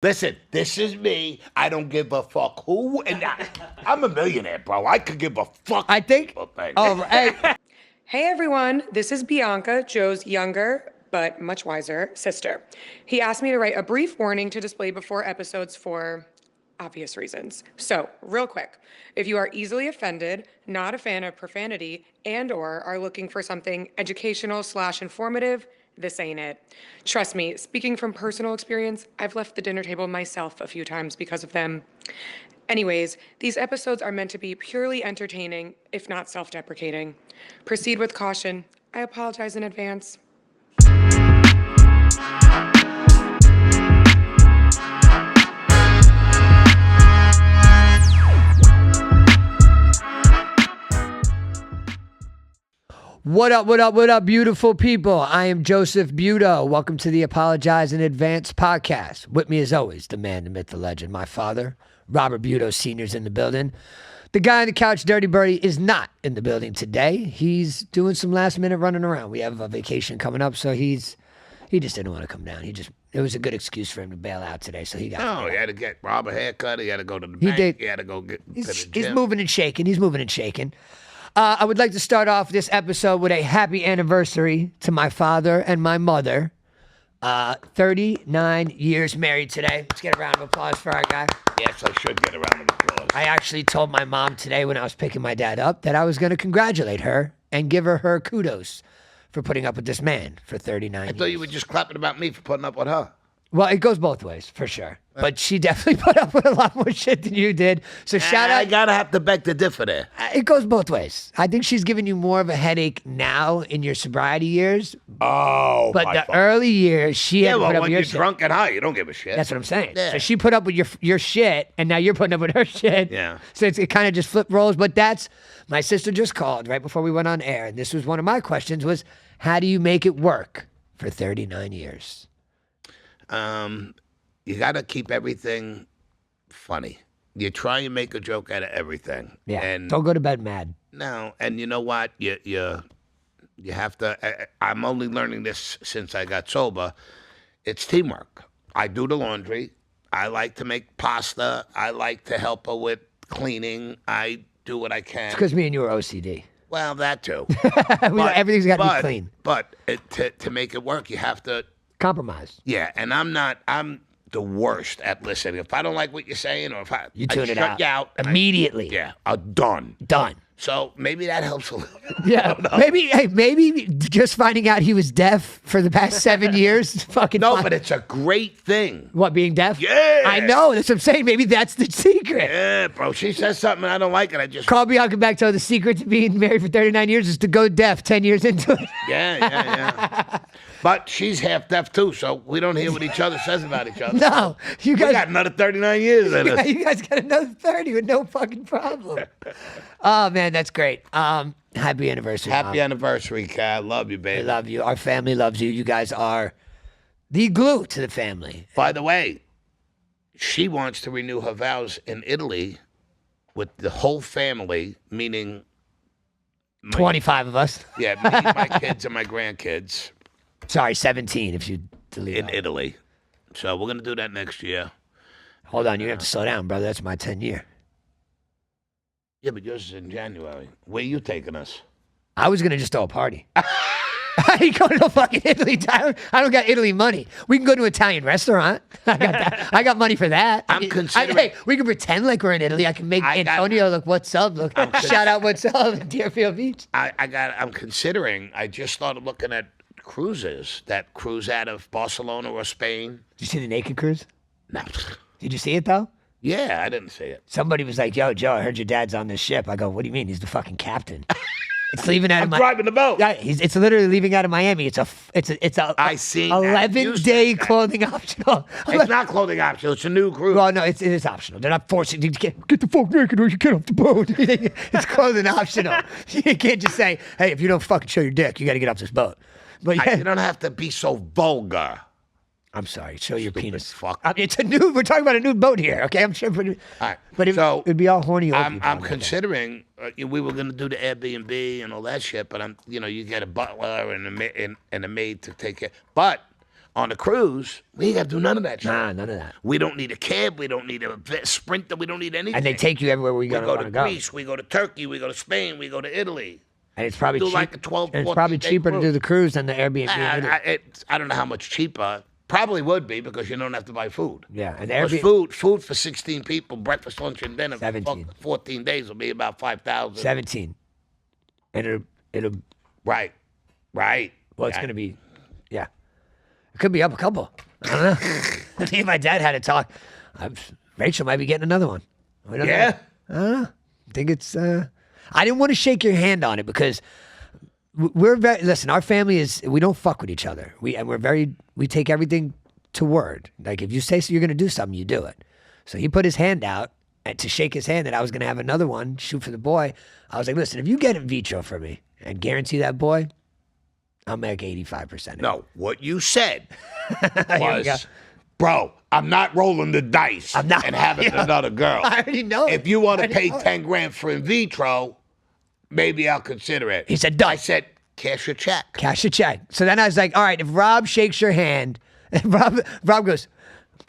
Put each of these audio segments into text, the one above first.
Listen, this is me. I don't give a fuck who, and I'm a millionaire, bro. I could give a fuck. I think. Oh, hey. Hey everyone, this is Bianca, Joe's younger but much wiser sister. He asked me to write a brief warning to display before episodes for obvious reasons. So, real quick, if you are easily offended, not a fan of profanity, and/or are looking for something educational/informative, this ain't it. Trust me, speaking from personal experience, I've left the dinner table myself a few times because of them. Anyways, these episodes are meant to be purely entertaining, if not self-deprecating. Proceed with caution. I apologize in advance. What up, beautiful people? I am Joseph Budo. Welcome to the Apologize in Advance podcast. With me, as always, the man, the myth, the legend, my father, Robert Budo Sr.'s in the building. The guy on the couch, Dirty Birdie, is not in the building today. He's doing some last minute running around. We have a vacation coming up, so he just didn't want to come down. It was a good excuse for him to bail out today, so he got. No, he had to get Rob a haircut. He had to go to the bank. Did. He had to go get to the gym. He's moving and shaking. I would like to start off this episode with a happy anniversary to my father and my mother. 39 years married today. Let's get a round of applause for our guy. Yes, I should get a round of applause. I actually told my mom today when I was picking my dad up that I was going to congratulate her and give her kudos for putting up with this man for 39 years. I thought you were just clapping about me for putting up with her. Well, it goes both ways, for sure. But she definitely put up with a lot more shit than you did. So shout out. I gotta have to beg to differ there. It goes both ways. I think she's giving you more of a headache now in your sobriety years. Oh, But the early years, she had to put up when with you're your shit. drunk and high, you don't give a shit. That's what I'm saying. Yeah. So she put up with your shit, and now you're putting up with her shit. Yeah. So it kind of just flip roles. But my sister just called right before we went on air, and this was one of my questions was, how do you make it work for 39 years? You gotta keep everything funny. You try and make a joke out of everything. Yeah. And Don't go to bed mad. no, and you know what? You have to. I'm only learning this since I got sober. It's teamwork. I do the laundry. I like to make pasta. I like to help her with cleaning. I do what I can. It's because me and you are OCD. Well, that too. Everything's got to be clean. But to make it work, you have to. Compromise. Yeah, and I'm the worst at listening. If I don't like what you're saying, or if I tune it shut you out immediately. yeah, done. So maybe that helps a little bit. Yeah, maybe just finding out he was deaf for the past 7 years. Fucking No, fine. but it's a great thing. What, being deaf? Yeah. I know. That's what I'm saying. Maybe that's the secret. Yeah, bro. She says something and I don't like it. I just Call Bianca back to the secret to being married for 39 years is to go deaf 10 years into it. yeah. But she's half deaf too, so we don't hear what each other says about each other. No, you We guys got another 39 years in us. you guys got another 30 with no fucking problem. Oh man, that's great. Happy anniversary. Happy Mom. anniversary, Kat. Love you, I baby. love you. Our family loves you. You guys are the glue to the family. By the way, she wants to renew her vows in Italy with the whole family, meaning 25 of us. me, my kids, and my grandkids Sorry, 17 if you delete in all. Italy. So we're gonna do that next year. Hold on, you have to slow down, brother. That's my 10 year. Yeah, but yours is in January. Where you taking us? I was gonna just throw a party. I ain't going to no fucking Italy, Tyler. I don't got Italy money. We can go to an Italian restaurant. I got that. I got money for that. considering- Hey, we can pretend like we're in Italy. I can make Antonio look what's up. Look, shout out what's up in Deerfield Beach. I'm considering. I just started looking at cruises that cruise out of Barcelona or Spain. Did you see the Naked Cruise? No. Did you see it though? Yeah, I didn't see it. Somebody was like, "Yo, Joe, I heard your dad's on this ship." I go, "What do you mean? He's the fucking captain." It's leaving out of driving the boat. Yeah, it's literally leaving out of Miami. It's a I seen that. 11-day clothing optional. It's not clothing optional. It's a new cruise. Well, no, it is optional. They're not forcing you to get the fuck naked or you get off the boat. It's clothing optional. You can't just say, "Hey, if you don't fucking show your dick, you got to get off this boat." But yeah, You don't have to be so vulgar. I'm sorry. Show your penis. Fuck. It's a nude. We're talking about a nude boat here, okay? I'm sure. All right. But it'd be all horny. I'm considering. We were going to do the Airbnb and all that shit, but you get a butler and a maid to take care. But On a cruise, we ain't got to do none of that shit. Nah, none of that. We don't need a cab. We don't need a Sprinter. We don't need anything. And they take you everywhere we we go want to to go. Greece. We go to Turkey. We go to Spain. We go to Italy. And it's probably Do cheap. like a 12, and it's probably 14-day cheaper to do cruise. the cruise than the Airbnb. I don't know how much cheaper. Probably would be because you don't have to buy food. Yeah, and the Because Airbnb food for 16 people, breakfast, lunch, and dinner, for 17. 14 days will be about 5,000. 17, and it'll Right. well, it's gonna be, yeah, it could be up a couple. I don't know. Me and my dad had a talk. Rachel might be getting another one. We don't know. Yeah. I don't know. I think it's. I didn't want to shake your hand on it because we're very. Listen, our family is. We don't fuck with each other. We're very. We take everything to word. Like if you say so, you're gonna do something, you do it. So he put his hand out and to shake his hand that I was gonna have another one, shoot for the boy. I was like, listen, if you get in vitro for me and guarantee that boy, I'll make 85%. No, what you said Here we go. was, bro, I'm not rolling the dice I'm not- and having another girl. I already know. If you want I to pay know. 10 grand for in vitro, maybe I'll consider it. He said, done. I said, cash your check. Cash a check. So then I was like, all right, if Rob shakes your hand, and Rob goes,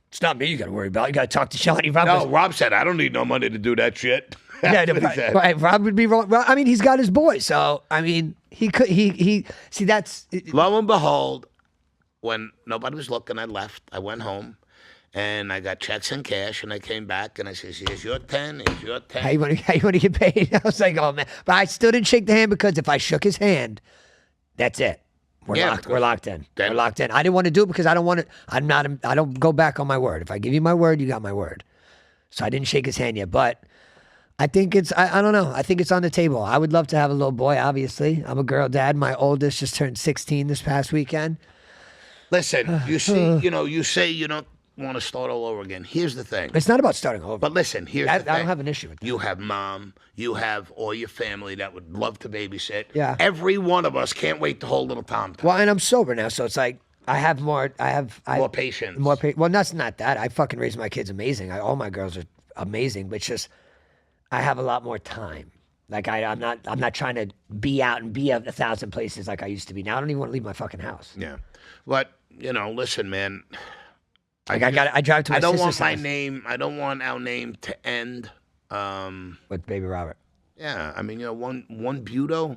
it's not me you got to worry about. You got to talk to Shawnee. Rob No, goes, Rob said, I don't need no money to do that shit. yeah, That's what he said. right, Rob would be wrong. Well, I mean, he's got his boy, so I mean, he could. He. See, that's Lo and behold, when nobody was looking, I left. I went home, and I got checks and cash, and I came back, and I said, here's your 10, here's your 10. how you want to get paid. I was like, oh man, but I still didn't shake the hand because if I shook his hand, that's it. We're Yeah, locked. because We're locked in. then- We're locked in. I didn't want to do it because I don't want to. I'm not. I don't go back on my word. If I give you my word, you got my word. So I didn't shake his hand yet, but I think it's. I don't know. I think it's on the table. I would love to have a little boy. Obviously, I'm a girl dad. My oldest just turned 16 this past weekend. Listen, you see, you say you don't want to start all over again. Here's the thing. It's not about starting over. But listen, here's I the thing. don't have an issue with that. You have mom, you have all your family that would love to babysit. Yeah. Every one of us can't wait to hold little Tom. Well, and I'm sober now, so it's like I have more. More patience. More well, that's not that. I fucking raised my kids amazing. All my girls are amazing, but it's just I have a lot more time. Like I'm not trying to be out and be at 1,000 places like I used to be. Now I don't even want to leave my fucking house. Yeah. But, listen, man. Like I drive to my I don't sister's want my house name. I don't want our name to end. with baby Robert. Yeah. I mean, one Budo.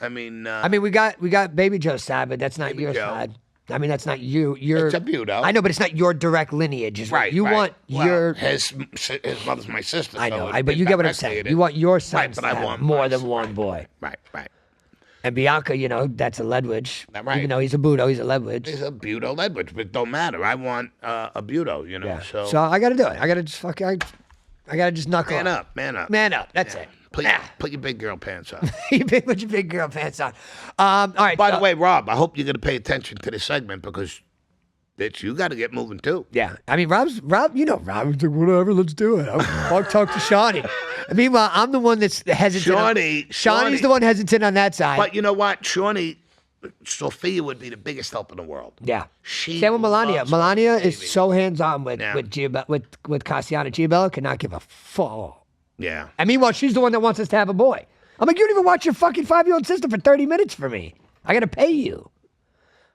I mean, we got baby Joe's side, but that's not Baby your Joe. side. I mean, that's not you. You're It's a Budo. I know, but it's not your direct lineage. Is right. You right. want Well, your. his mother's my sister. I so know, it but you get what I'm directly saying. it You is. want your sons but to I have want more mine, than one right. boy. Right. And Bianca, that's a Ledwidge. Right. Even though he's a Budo, he's a Ledwidge. He's a Budo Ledwidge, but it don't matter. I want a Budo, Yeah. So, I got to do it. I got to just I got to just knuckle man up. up, man up. Man up. That's it. Put your big girl pants on. Put your big girl pants on. All right. By the way, Rob, I hope you're going to pay attention to this segment because you got to get moving too. Yeah. I mean, Rob's Rob's like, whatever, let's do it. I'll talk to Shawnee. Meanwhile, I'm the one that's hesitant. Shawnee's the one hesitant on that side. But you know what? Sophia would be the biggest help in the world. Yeah. She Same with Melania. loves Melania her is baby. so hands-on with Yeah. with Cassiana. Giabella cannot give a fuck. Yeah. And meanwhile, she's the one that wants us to have a boy. I'm like, you don't even watch your fucking 5-year-old sister for 30 minutes for me. I got to pay you.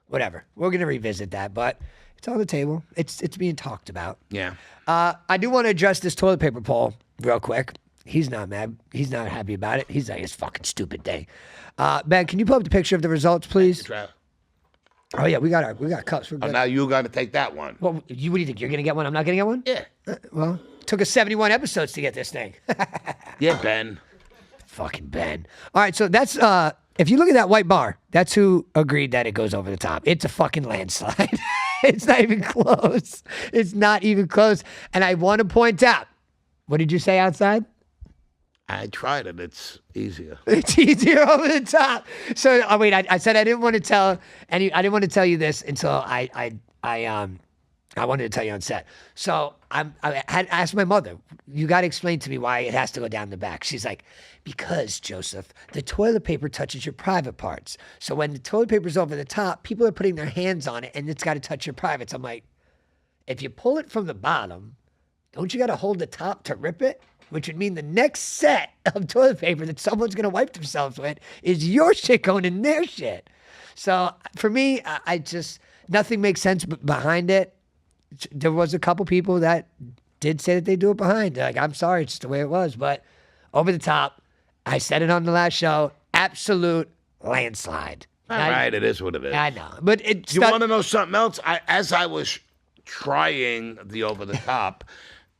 Whatever. We're going to revisit that, but it's on the table. It's being talked about. Yeah. I do want to address this toilet paper poll real quick. He's not mad. He's not happy about it. He's like, it's a fucking stupid thing. Ben, can you pull up the picture of the results, please? Oh yeah, we got cups. We're Oh, good. now you got to take that one. Well, what do you think? You're gonna get one? I'm not gonna get one? Yeah. Well, took us 71 episodes to get this thing. Yeah, Ben. Fucking Ben. All right, so that's if you look at that white bar, that's who agreed that it goes over the top. It's a fucking landslide. It's not even close. It's not even close. And I want to point out, what did you say outside? I tried it. It's easier. It's easier over the top. So I said I didn't want to tell I didn't want to tell you this until I wanted to tell you on set. So I had asked my mother, you got to explain to me why it has to go down the back. She's like, because Joseph, the toilet paper touches your private parts. So when the toilet paper's over the top, people are putting their hands on it and it's got to touch your privates. I'm like, if you pull it from the bottom, don't you got to hold the top to rip it? Which would mean the next set of toilet paper that someone's going to wipe themselves with is your shit going in their shit. So for me, I just, nothing makes sense behind it. There was a couple people that did say that they do it behind. They're like, I'm sorry, it's just the way it was. But over the top, I said it on the last show, absolute landslide. All right, it is what it is. I know. But it's You want to know something else? As I was trying the over the top,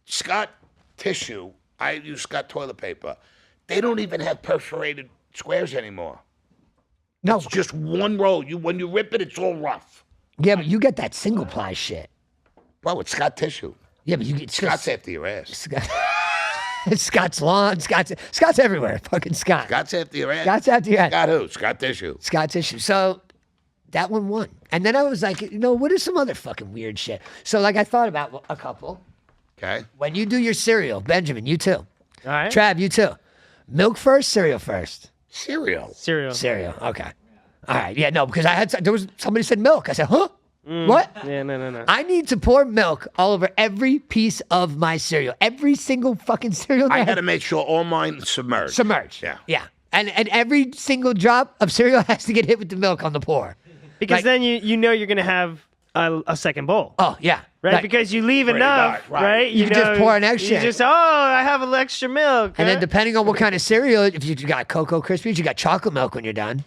Scott tissue, I use Scott toilet paper. They don't even have perforated squares anymore. no. It's just one roll. When you rip it, it's all rough. Yeah, but you get that single ply shit. Bro, it's Scott tissue. Yeah, but you get Scott's after your ass. Scott's lawn. Scott's everywhere. Fucking Scott. Scott's after your ass. Scott's after your ass. Scott who? Scott tissue. Scott's issue. So that one won. And then I was like, what is some other fucking weird shit? So like I thought about a couple. Okay. When you do your cereal, Benjamin, you too. All right. Trav, you too. Milk first, cereal first. Cereal. Cereal. Cereal. Okay. All right. Yeah, no, because there was somebody said milk. I said, huh? What? Yeah, no. I need to pour milk all over every piece of my cereal. Every single fucking cereal. I that got to make sure all mine submerged. submerged. Yeah. Yeah. And every single drop of cereal has to get hit with the milk on the pour. Because Like- then you know you're gonna have a second bowl. Oh, yeah. Right? Because you leave Pretty enough, much, right. right? You can just pour an extra. You just, I have an extra milk. And then huh? depending on what kind of cereal, if you got Cocoa Krispies, you got chocolate milk when you're done.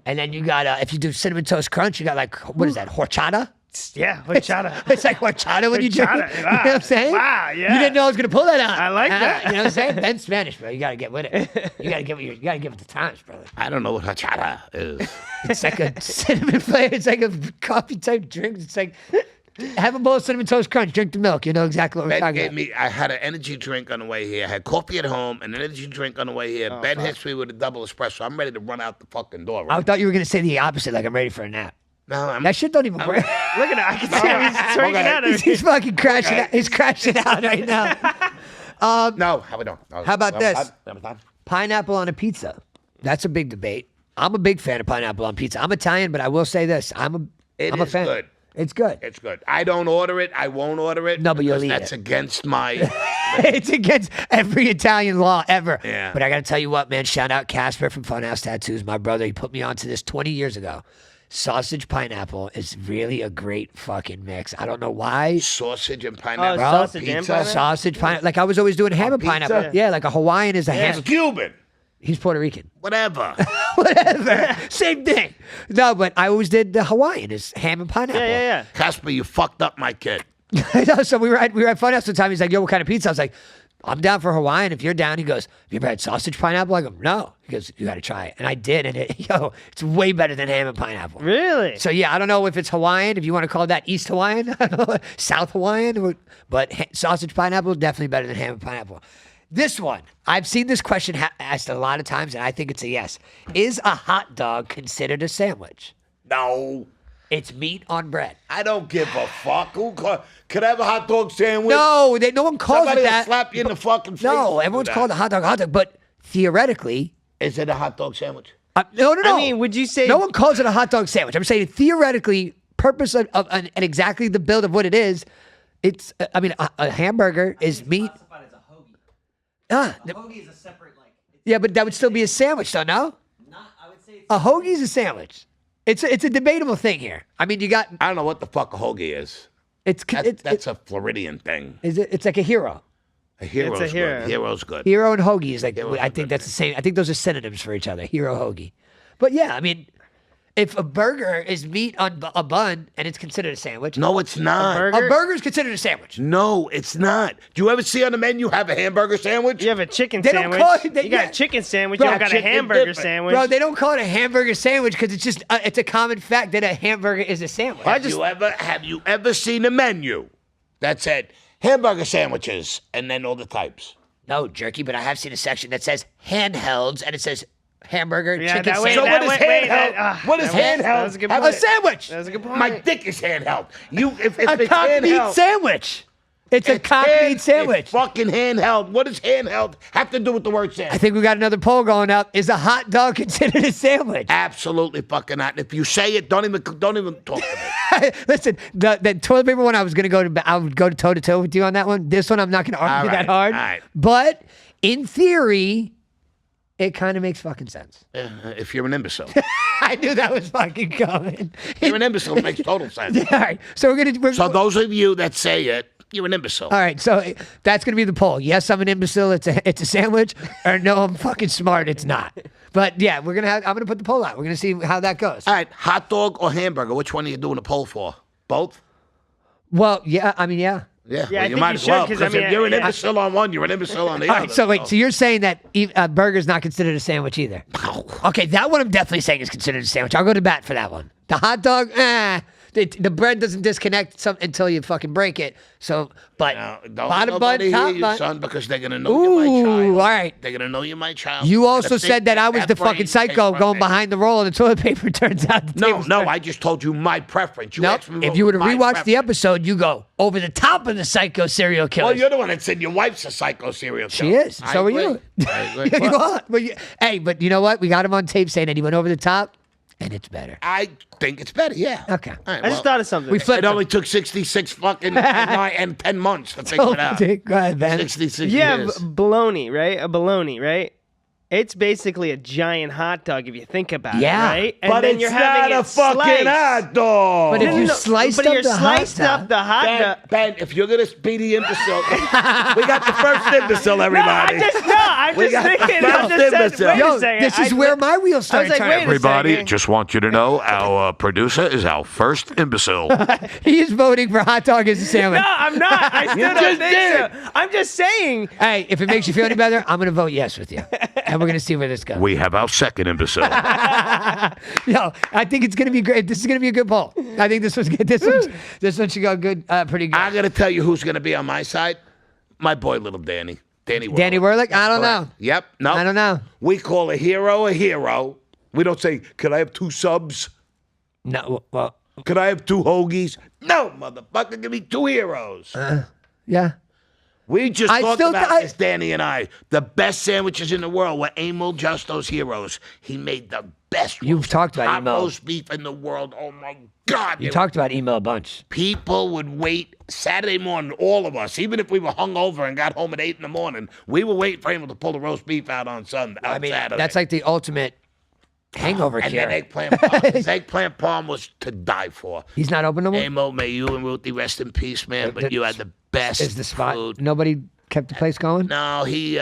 And then you got, if you do Cinnamon Toast Crunch, you got like, what is that, horchata? yeah, horchata. It's like horchata when you drink it. Horchata, You know what I'm saying? wow, yeah. You didn't know I was going to pull that out. I like that. You know what I'm saying? Ben's Spanish, bro. You got to get with it. You got to give it the times, brother. I don't know what horchata is. It's like a cinnamon flavor. It's like a coffee type drink. It's like, have a bowl of Cinnamon Toast Crunch, drink the milk. You know exactly what we're Ben talking gave about. me, I had an energy drink on the way here. I had coffee at home and an energy drink on the way here. Ben hits me with a double espresso. I'm ready to run out the fucking door. I Right? thought you were going to say the opposite, like I'm ready for a nap. No, I'm That shit don't even work. Look at that. I can see him. He's freaking Okay. out. over He's here. fucking crashing out. He's crashing out right now. no. How we doing? No, How about I'm this? done. I'm done. Pineapple on a pizza. That's a big debate. I'm a big fan of pineapple on pizza. I'm Italian, but I will say this. I'm It a is fan. good. It's good. It's good. I don't order it. I won't order it. No, but you'll because eat that's it. against my. It's against every Italian law ever. Yeah. But I got to tell you what, man. Shout out Casper from Funhouse Tattoos, my brother. He put me onto this 20 years ago. Sausage pineapple is really a great fucking mix. I don't know why. Sausage and pineapple. sausage and pizza. pineapple? Sausage pineapple. Like I was always doing ham and pizza? pineapple. Yeah, like a Hawaiian is a ham. It's Cuban. He's Puerto Rican. Whatever. Whatever. Same thing. No, but I always did the Hawaiian is ham and pineapple. Yeah. Casper, you fucked up my kid. So we were at Funhouse one time. He's like, yo, what kind of pizza? I was like, I'm down for Hawaiian. If you're down, he goes, have you ever had sausage pineapple? I go, no. He goes, you got to try it. And I did. And it's way better than ham and pineapple. Really? So yeah, I don't know if it's Hawaiian, if you want to call that East Hawaiian, I don't know, South Hawaiian, but sausage pineapple, definitely better than ham and pineapple. This one, I've seen this question asked a lot of times, and I think it's a yes. Is a hot dog considered a sandwich? No. It's meat on bread. I don't give a fuck. Could I have a hot dog sandwich? No, no one calls Somebody it will that. slap you in the fucking face. No, for everyone's that. called a hot dog, but theoretically, Is it a hot dog sandwich? no. I mean, would you say No one calls it a hot dog sandwich. I'm saying theoretically, purpose of and exactly the build of what it is. It's, a hamburger is meat. Classified as a hoagie. Ah, A hoagie is a separate, like, yeah, but that would still be a sandwich, though. No, I would say it's a hoagie's a sandwich. It's a debatable thing here. I mean, you got I don't know what the fuck a hoagie is. That's a Floridian thing. it's like a hero. A hero's It's a hero. good. Hero's good. Hero and hoagie is like Hero's I a think good that's the same. I think those are synonyms for each other. Hero hoagie. But yeah, I mean, if a burger is meat on a bun and it's considered a sandwich, No, it's not. burger? a burger is considered a sandwich. No, it's not. Do you ever see on the menu have a hamburger sandwich? you have a chicken They don't sandwich? call it- you got yeah. a chicken sandwich. Bro, you don't got a chicken hamburger dip it. sandwich. Bro, they don't call it a hamburger sandwich because it's just it's a common fact that a hamburger is a sandwich. Have you ever seen a menu that said hamburger sandwiches and then all the types? No, jerky, but I have seen a section that says handhelds and it says hamburger, Yeah, chicken that way- So sandwich. what is wait, handheld? What is that handheld? was a good Have point. A sandwich. That's a good point. My dick is handheld. If A it's cock meat handheld, sandwich. It's a cock meat sandwich. It's fucking handheld. What does handheld have to do with the word I sandwich? think we got another poll going up. Is a hot dog considered a sandwich? Absolutely fucking not. If you say it, don't even talk to me. Listen, the toilet paper one, I would go toe to toe with you on that one. This one, I'm not going to argue All right, that hard. all right. But in theory, It kind of makes fucking sense. If you're an imbecile. I knew that was fucking coming. You're an imbecile. It makes total sense. All right, so So those of you that say it, you're an imbecile. all right, so that's gonna be the poll. Yes, I'm an imbecile. It's a sandwich, or no, I'm fucking smart. It's not. But yeah, I'm gonna put the poll out. We're gonna see how that goes. All right, hot dog or hamburger? Which one are you doing a poll for? Both? Well, yeah, I mean, yeah. Yeah, Yeah, I well, you think might you as should, well. 'cause, I Because if mean, you're an yeah. imbecile on one, you're an imbecile on the All other. right, so wait, so you're saying that a burger's not considered a sandwich either? Okay, that one I'm definitely saying is considered a sandwich. I'll go to bat for that one. The hot dog, the bread doesn't disconnect until you fucking break it. So, but Now, don't bottom bun, nobody hear top you, bun. son, because they're gonna know you're my Ooh, child. all right. They're gonna know you're my child. You And also if they said that I take was the fucking brain psycho from going me- behind the roll and the toilet paper turns out the No, tables no, turned. I just told you my preference. You Nope. asked me If what you were to my rewatch the preference. episode, you go over the top of the psycho serial killer. Well, you're the one that said your wife's a psycho serial She killer. is. So are you. I agree. You Well, are. But hey, but you know what? We got him on tape saying that he went over the top, and it's better. I think it's better, yeah. Okay. All right, I just thought of something. We flipped it only took 66 fucking and 10 months to figure it out. Go ahead, Ben. 66 Yeah, years. bologna, right? A bologna, right? It's basically a giant hot dog if you think about Yeah. it, right? And But then it's you're having not a it fucking sliced. hot dog. But if you sliced but up you're the hot sliced dog- up the hot Ben, dog. Ben, if you're gonna be the imbecile, we got the first imbecile, No, everybody. I'm We just got the thinking. first I'm just saying, imbecile. wait Yo, a second. this is where my wheels I was started like, turning. wait a Everybody, second. just want you to know our producer is our first imbecile. He is voting for hot dog as a sandwich. No, I'm not. I still don't just think did. so. I'm just saying. Hey, if it makes you feel any better, I'm gonna vote yes with you, and we're gonna see where this goes. We have our second imbecile. Yo, I think it's gonna be great. This is gonna be a good poll. I think this one's good. This one should go good, pretty good. I'm gonna tell you who's gonna be on my side. My boy, little Danny. Danny Whirlick? I don't know. Yep. No. I don't know. We call a hero a hero. We don't say, "Could I have 2 subs? No, well, Could I have 2 hoagies?" No, motherfucker, give me 2 heroes. yeah. We just I talked still- about I- this, Danny and I. The best sandwiches in the world were Emil Justo's Heroes. He made the best. You've talked about hot Emil. roast beef in the world. Oh my God! You talked about email a bunch. People would wait Saturday morning. All of us, even if we were hungover and got home at 8 in the morning, we were waiting for Emil to pull the roast beef out on Sunday. I mean, Saturday. that's like the ultimate hangover and cure. then eggplant palm. His eggplant palm was to die for. He's not open no more? Emil, may you and Ruthie rest in peace, man. But you had the best Is the spot? food. Nobody kept the place going No, he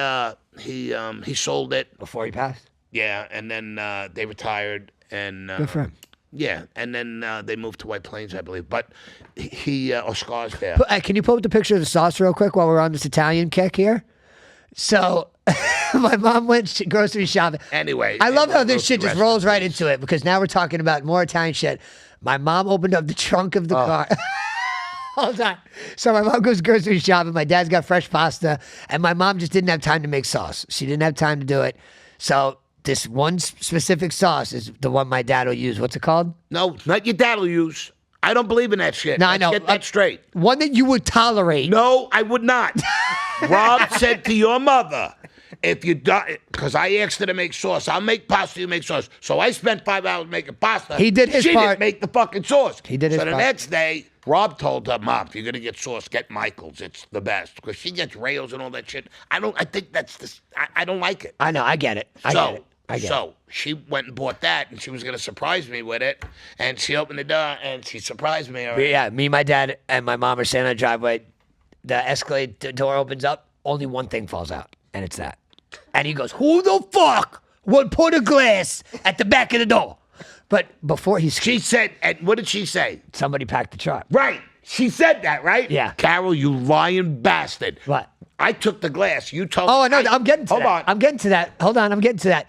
sold it. before he passed? Yeah, and then they retired, and Good for him. yeah, and then they moved to White Plains, I believe. But he or Scarsdale. Can you pull up the picture of the sauce real quick while we're on this Italian kick here? So, my mom went grocery shopping. Anyway, I love how Emil this goes shit to just rest rolls in right peace. into it because now we're talking about more Italian shit. My mom opened up the trunk of the car. Hold on. So my mom goes grocery shopping. My dad's got fresh pasta, and my mom just didn't have time to make sauce. She didn't have time to do it. So this one specific sauce is the one my dad will use. What's it called? No, not your dad'll use. I don't believe in that shit. No, I Let's know. Get that straight. One that you would tolerate. No, I would not. Rob said to your mother, if you die, because I asked her to make sauce, I'll make pasta, you make sauce. So I spent 5 hours making pasta. He did his she part. didn't make the fucking sauce. He did his So the part. next day, Rob told her, Mom, if you're gonna get sauce, get Michael's. It's the best because she gets Rails and all that shit. I think that's the. I don't like it. I know. I get it. I get it. I get it. So she went and bought that, and she was gonna surprise me with it. And she opened the door, and she surprised me. All right. Yeah, me, my dad, and my mom are standing on the driveway. The Escalade door opens up. Only one thing falls out, and it's that. And he goes, "Who the fuck would put a glass at the back of the door?" But before he She said, and what did she say? somebody packed the truck. Right. She said that, right? Yeah. Carol, you lying bastard. What? I took the glass. You told Oh, me. no, I'm getting to Hold that. on. I'm getting to that. Hold on, I'm getting to that.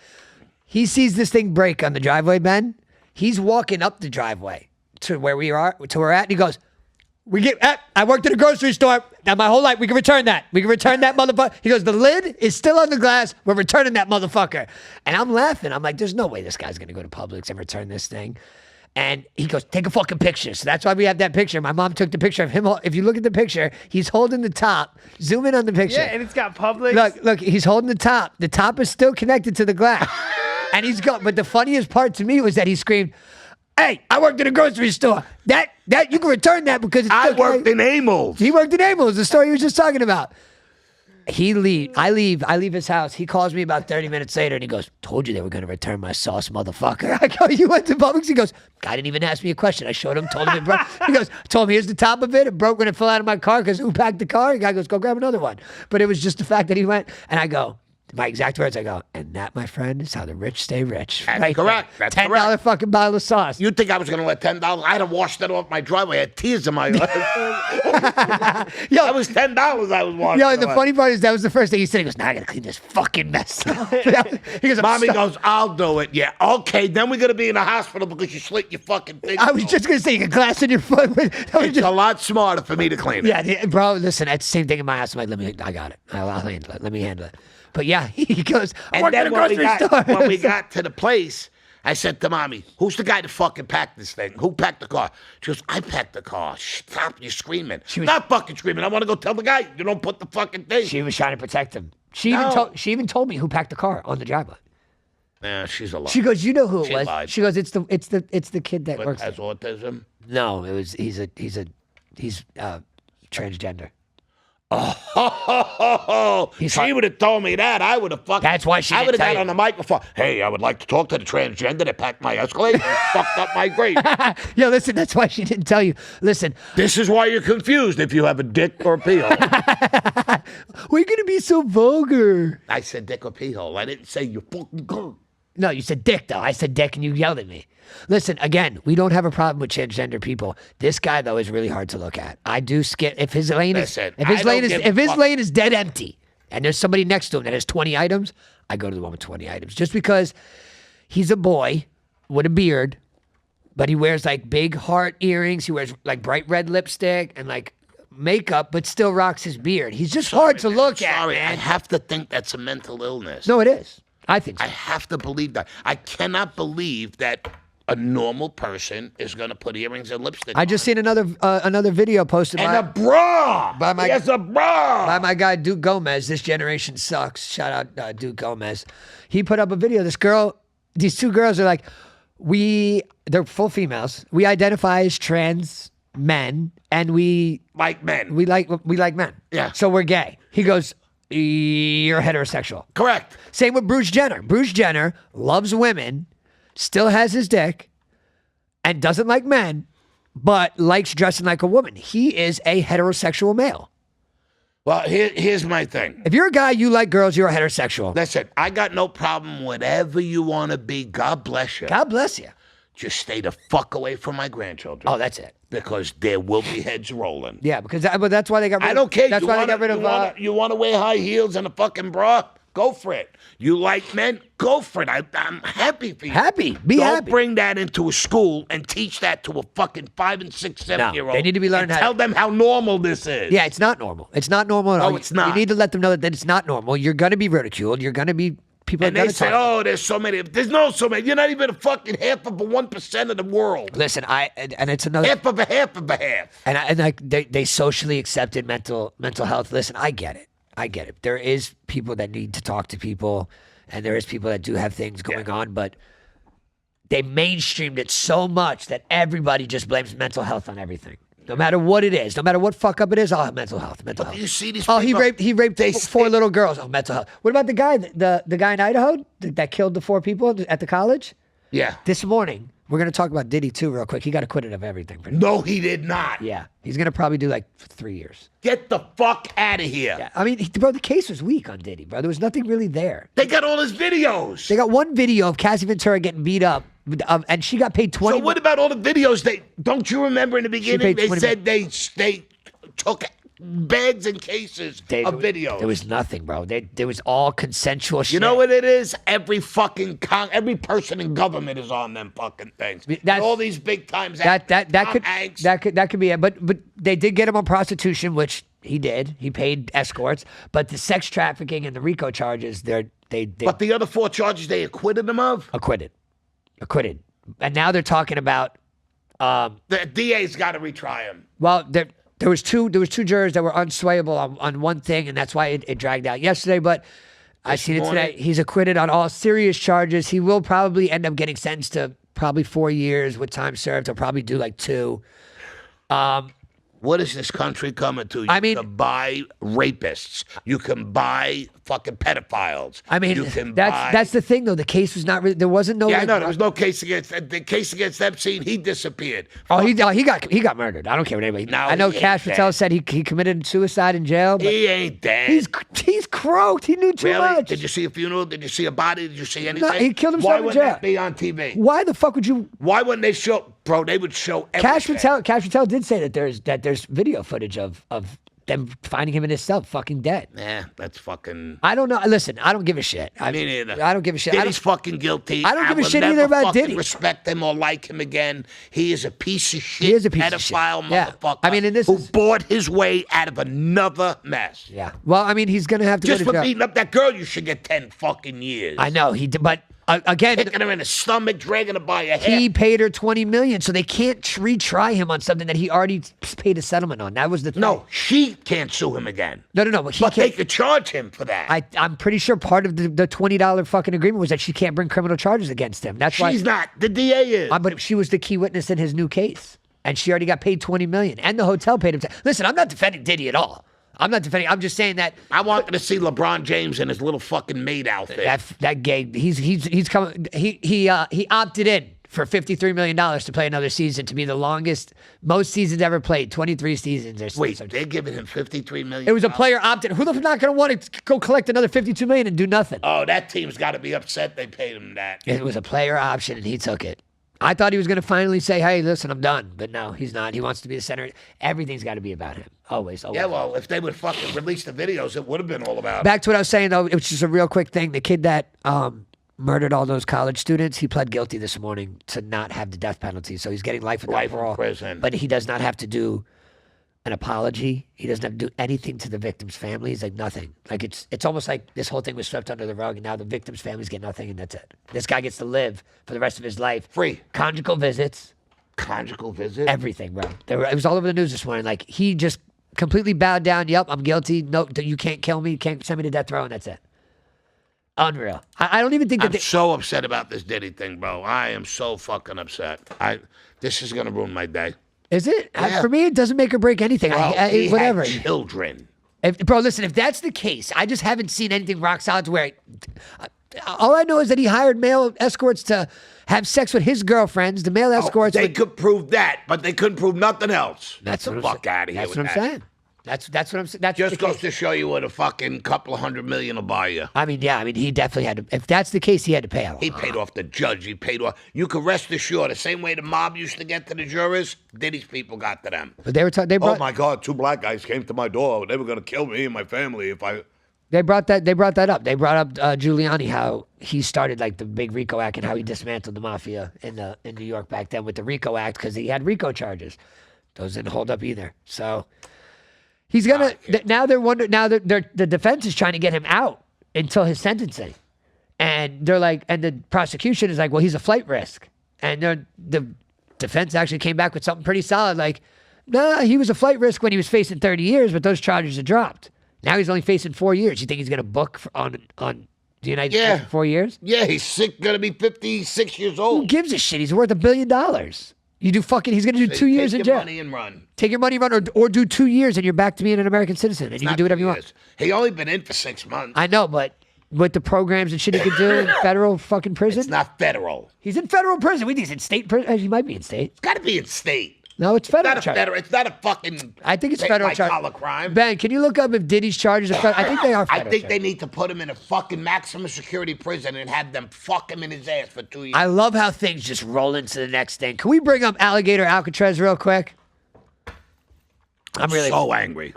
He sees this thing break on the driveway, Ben. He's walking up the driveway to where we're at, and he goes, I worked at a grocery store. Now my whole life, we can return that. We can return that motherfucker. He goes, the lid is still on the glass. We're returning that motherfucker. And I'm laughing. I'm like, there's no way this guy's going to go to Publix and return this thing. And he goes, take a fucking picture. So that's why we have that picture. My mom took the picture of him. If you look at the picture, he's holding the top. Zoom in on the picture. Yeah, and it's got Publix. Look, he's holding the top. The top is still connected to the glass. And he's got, but the funniest part to me was that he screamed, "Hey, I worked at a grocery store. That you can return that because it's I still worked in Amels. He worked at Amels, the store he was just talking about." He leave. I leave his house. He calls me about 30 minutes later and he goes, "Told you they were going to return my sauce, motherfucker." I go, "You went to Publix?" He goes, "Guy didn't even ask me a question. I showed him, told him it broke." He goes, "Told him here's the top of it. It broke when it fell out of my car because who packed the car?" The guy goes, "Go grab another one." But it was just the fact that he went, and I go, my exact words, I go, "And that, my friend, is how the rich stay rich." That's correct. There. That's $10 correct. fucking bottle of sauce. You think I was going to let $10? I'd have washed that off my driveway. I had tears in my eyes. Yo, That was $10 I was washing. Yo, and the away. funny part is that was the first thing he said. He goes, "Now I gotta clean this fucking mess up." He goes, Mommy "I'm goes, "I'll do it." Yeah, okay. Then we're going to be in the hospital because you slit your fucking thing. I was just gonna say you got glass in your foot. That was It's just- a lot smarter for me to clean it. yeah, bro. Listen, that's the same thing in my house. I'm like, I got it. I'll handle it. Let me handle it. But yeah, he goes, "I And work at a then when we, grocery got, store." when we got to the place, I said to Mommy, "Who's the guy that fucking packed this thing? Who packed the car?" She goes, "I packed the car." Stop, you're screaming. was- Not fucking screaming. I want to go tell the guy, you don't put the fucking thing. She was trying to protect him. She even told me who packed the car on the driveway. Yeah, she's a lot. She goes, "You know who it She was?" lied. She goes, "It's the kid that But works." has there." autism. No, it was he's transgender. Oh, He's she hot. would have told me that. I would have fucking. That's why she I didn't would have tell got you. on the microphone. "Hey, I would like to talk to the transgender that packed my Escalade and fucked up my grade. Yo, listen, that's why she didn't tell you. Listen, This is why you're confused if you have a dick or a pee hole." we're gonna be so vulgar. I said dick or pee hole. I didn't say you fucking girl. No, you said dick though. I said dick and you yelled at me. Listen, again, we don't have a problem with transgender people. This guy though is really hard to look at. I do skip if his lane is Listen, if his I lane don't is give if a his fuck. lane is dead empty and there's somebody next to him that has 20 items, I go to the one with 20 items. Just because he's a boy with a beard, but he wears like big heart earrings, he wears like bright red lipstick and like makeup, but still rocks his beard. He's just hard to look at, Sorry, I man. have to think that's a mental illness. No, it is. I think so. I have to believe that. I cannot believe that a normal person is going to put earrings and lipstick I just seen another video posted on. by, And a bra. by my- He has a bra. by my guy Duke Gomez. This generation sucks. Shout out Duke Gomez. He put up a video. This girl, these two girls are like, they're full females. We identify as trans men, and we Like men. like men. Yeah. So we're gay. He goes, "You're heterosexual." Correct. Same with Bruce Jenner. Bruce Jenner loves women, still has his dick, and doesn't like men, but likes dressing like a woman. He is a heterosexual male. Well, here's my thing. If you're a guy, you like girls, you're a heterosexual. Listen, I got no problem whatever you want to be. God bless you. God bless you. Just stay the fuck away from my grandchildren. Oh, that's it. Because there will be heads rolling. Yeah, because but that's why they got rid I of, don't care. That's you why wanna, they got rid of you want to wear high heels and a fucking bra? Go for it. You like men? Go for it. I'm happy for you. happy. Be Don't happy. bring that into a school and teach that to a fucking 5 and 6, 7-year-old. they need to be learning and how to- tell them how normal this is. Yeah, it's not normal. It's not normal at all. No, it's not. You need to let them know that it's not normal. You're going to be ridiculed. You're going to be people And are they going to say, talk. "Oh, there's so many." There's no so many. You're not even a fucking half of a 1% of the world. Listen, and it's another Half of a half of a half. and like they socially accepted mental health. Listen, I get it. I get it. There is people that need to talk to people, and there is people that do have things going on, but they mainstreamed it so much that everybody just blames mental health on everything. No matter what it is, no matter what fuck up it is, oh, mental health. But you see these Oh, people. he raped they four say- little girls. Oh, mental health. What about the guy, the guy in Idaho that killed the 4 people at the college? Yeah. This morning, we're gonna talk about Diddy too, real quick. He got acquitted of everything. No, he did not. Yeah, he's gonna probably do like 3 years. Get the fuck out of here. Yeah, I mean, bro, the case was weak on Diddy, bro. There was nothing really there. They got all his videos. They got one video of Cassie Ventura getting beat up, and she got paid 20. So what about all the videos? Don't you remember in the beginning paid they 20 said they took bags and cases of videos? There was nothing, bro. There was all consensual shit. You know what it is? Every fucking every person in government is on them fucking things. That's- all these big times. That Hanks. could be it. But they did get him on prostitution, which he did. He paid escorts, but the sex trafficking and the RICO charges, they But the other 4 charges they acquitted him of. acquitted, and now they're talking about. The DA's got to retry him. Well, there was two jurors that were unswayable on one thing, and that's why it dragged out yesterday. But I seen it today. morning? He's acquitted on all serious charges. He will probably end up getting sentenced to probably 4 years with time served. He'll probably do like 2. What is this country coming to? You I mean- can buy rapists. You can buy fucking pedophiles. I mean, you can buy... that's the thing though. The case was not. There wasn't no. Yeah, like, no, there was no case against the case against Epstein. He disappeared. Oh, he got murdered. I don't care what anybody. No, I know he Cash ain't Patel dead. said he committed suicide in jail. But He ain't dead. he's croaked. He knew too really? much. Did you see a funeral? Did you see a body? Did you see anything? he killed himself Why in wouldn't jail. that be on TV? Why the fuck would you? Why wouldn't they show, bro? They would show Cash everything. Patel did say that there's video footage of them finding him in his cell, fucking dead. Nah, that's fucking. I don't know. Listen, I don't give a shit. I Me neither. I don't give a shit. Diddy's fucking guilty. I don't give a will shit never either about fucking Diddy. Respect him or like him again. He is a piece of shit. He is a piece of shit. pedophile Yeah. motherfucker. I mean, and this who is- bought his way out of another mess. Yeah. Well, I mean, he's gonna have to Just go for to jail. beating up that girl, you should get 10 fucking years. I know he did, but again, Kicking her in the stomach, dragging her by her he hair. paid her $20 million, so they can't retry him on something that he already paid a settlement on. That was the thing. No, she can't sue him again. no. But he But they can't. could charge him for that. I'm pretty sure part of the $20 fucking agreement was that she can't bring criminal charges against him. That's why. She's not. The DA is. But she was the key witness in his new case, and she already got paid $20 million, and the hotel paid him. Listen, I'm not defending Diddy at all. I'm not defending. I'm just saying that I wanted to see LeBron James in his little fucking maid outfit. that gay. He's coming. He opted in for $53 million to play another season, to be the most seasons ever played, 23 seasons. Or Wait, something. they're giving him $53 million. It was a player opted. Who the fuck not going to want to go collect another $52 million and do nothing? Oh, that team's got to be upset they paid him that. It was a player option, and he took it. I thought he was going to finally say, "Hey, listen, I'm done," but no, he's not. He wants to be the center. Everything's got to be about him. Always. Yeah, well, if they would fucking release the videos, it would have been all about. Back to what I was saying though, it was just a real quick thing. The kid that murdered all those college students, he pled guilty this morning to not have the death penalty, so he's getting life without Life in parole. prison. But he does not have to do an apology. He doesn't have to do anything to the victim's families, like nothing. Like it's almost like this whole thing was swept under the rug, and now the victim's families get nothing, and that's it. This guy gets to live for the rest of his life. Free. Conjugal visits, Conjugal visit? everything, bro. It was all over the news this morning. Like he just completely bowed down. Yep, I'm guilty. No, you can't kill me. You can't send me to death row, and that's it. Unreal. I don't even think that I'm so upset about this Diddy thing, bro. I am so fucking upset. This is going to ruin my day. is it Yeah. for me. It doesn't make or break anything. Bro, he Whatever. had children. Bro, listen, if that's the case, I just haven't seen anything rock solid to where. All I know is that he hired male escorts to have sex with his girlfriends, the male escorts. They with- could prove that, but they couldn't prove nothing else. That's Get what the I'm fuck saying. out of here That's with what I'm that. saying. That's what I'm saying. That's Just the goes case. to show you what a fucking couple $100 million will buy you. I mean, he definitely had to. If that's the case, he had to pay a lot. He paid off the judge. He paid off. You can rest assured, the same way the mob used to get to the jurors, Diddy's people got to them. But they were. They Oh brought. my God, two black guys came to my door. They were going to kill me and my family if I. They brought that up. They brought up Giuliani, how he started like the big RICO Act and how he dismantled the mafia in New York back then with the RICO Act because he had RICO charges. Those didn't hold up either. So he's gonna now. They're wondering now. The defense is trying to get him out until his sentencing, and they're like, and the prosecution is like, well, he's a flight risk, and the defense actually came back with something pretty solid, like, nah, he was a flight risk when he was facing 30 years, but those charges are dropped. Now he's only facing 4 years. You think he's going to book on the United States for 4 years? Yeah, he's going to be 56 years Who old. gives a shit? He's worth $1 billion. You do fucking. He's going to do 2 years in Take your jail. money and run. Take your money, run, or do 2 years, and you're back to being an American citizen, and you can Not do whatever you 2 want. years. He only been in for 6 months. I know, but with the programs and shit he could do in federal fucking prison, It's not federal. he's in federal prison. We think he's in state prison. He might be in state. It's got to be in state. No, it's It's federal. not a charge. federal. It's not a fucking. I think it's federal charge. collar crime. Ben, can you look up if Diddy's charges are federal? I think they are I federal. think charges. they need to put him in a fucking maximum security prison and have them fuck him in his ass for 2 years. I love how things just roll into the next thing. Can we bring up Alligator Alcatraz real quick? I'm really. so angry.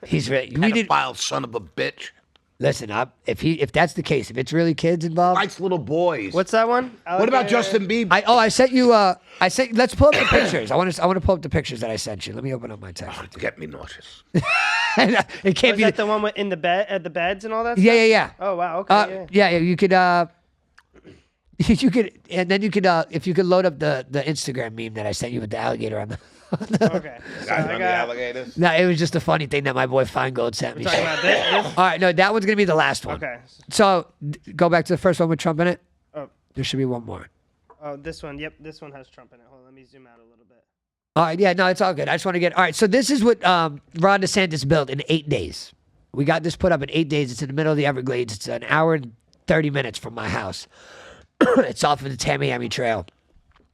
He's really. We need. Pedophile son of a bitch. Listen up. If that's the case, if it's really kids involved, Likes little boys. What's that one? What about Justin Bieber? I sent you. I sent. Let's pull up the pictures. I want to pull up the pictures that I sent you. Let me open up my text. Get me nauseous. It can't Was be. that the one in the bed at the beds and all that? Yeah, stuff? yeah, yeah. Oh wow. Okay. Yeah, you could. You could, and then you could. If you could load up the Instagram meme that I sent you with the alligator on the. Okay. So Guys I on the got. alligators. No, it was just a funny thing that my boy Feingold sent me. Talking about this. All right, no, that one's gonna be the last one. Okay. So go back to the first one with Trump in it. Oh. There should be one more. Oh, this one. Yep, this one has Trump in it. Hold on, let me zoom out a little bit. All right, yeah, no, it's all good. I just want to get all right. So this is what Ron DeSantis built in 8 days. We got this put up in 8 days. It's in the middle of the Everglades. It's an hour and 30 minutes from my house. It's off of the Tamiami Trail.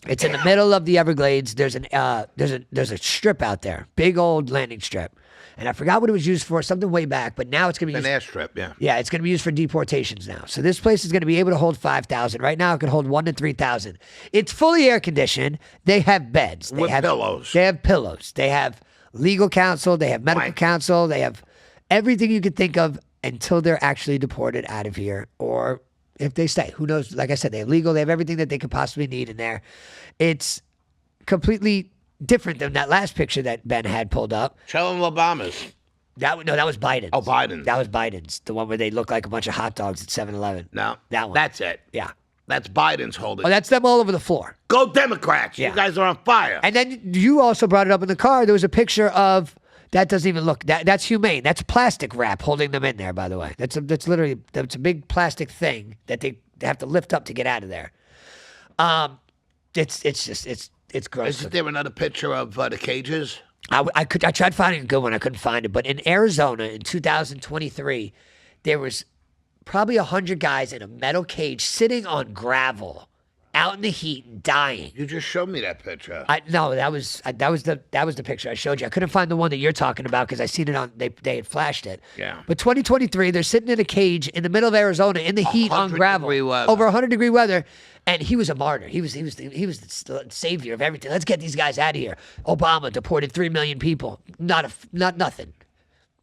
It's in the middle of the Everglades. There's a strip out there, big old landing strip, and I forgot what it was used for. Something way back, but now it's gonna be An used. airstrip, yeah. Yeah, it's going to be used for deportations now. So this place is going to be able to hold 5,000. Right now, it can hold 1,000 to 3,000. It's fully air conditioned. They have beds. They With have pillows. They have pillows. They have legal counsel. They have medical Blank. counsel. They have everything you could think of until they're actually deported out of here, or if they stay. Who knows? Like I said, they have legal. They have everything that they could possibly need in there. It's completely different than that last picture that Ben had pulled up. Show them Obama's. That was Biden's. Oh, Biden's. That was Biden's. The one where they look like a bunch of hot dogs at 7-Eleven. No, That one. That's it. Yeah. That's Biden's holding. Oh, that's them all over the floor. Go Democrats. Yeah. You guys are on fire. And then you also brought it up in the car. There was a picture of that doesn't even look that's humane. That's plastic wrap holding them in there, by the way. That's literally a big plastic thing that they have to lift up to get out of there. It's gross. Isn't there another picture of the cages? I tried finding a good one. I couldn't find it. But in Arizona in 2023, there was probably 100 guys in a metal cage sitting on gravel out in the heat and dying. You just showed me that picture. No, that was the picture I showed you. I couldn't find the one that you're talking about because I seen it on they had flashed it. Yeah. But 2023, they're sitting in a cage in the middle of Arizona in the heat on 100 gravel, degree weather. over 100-degree weather, and he was a martyr. He was the savior of everything. Let's get these guys out of here. Obama deported 3 million people. Not nothing.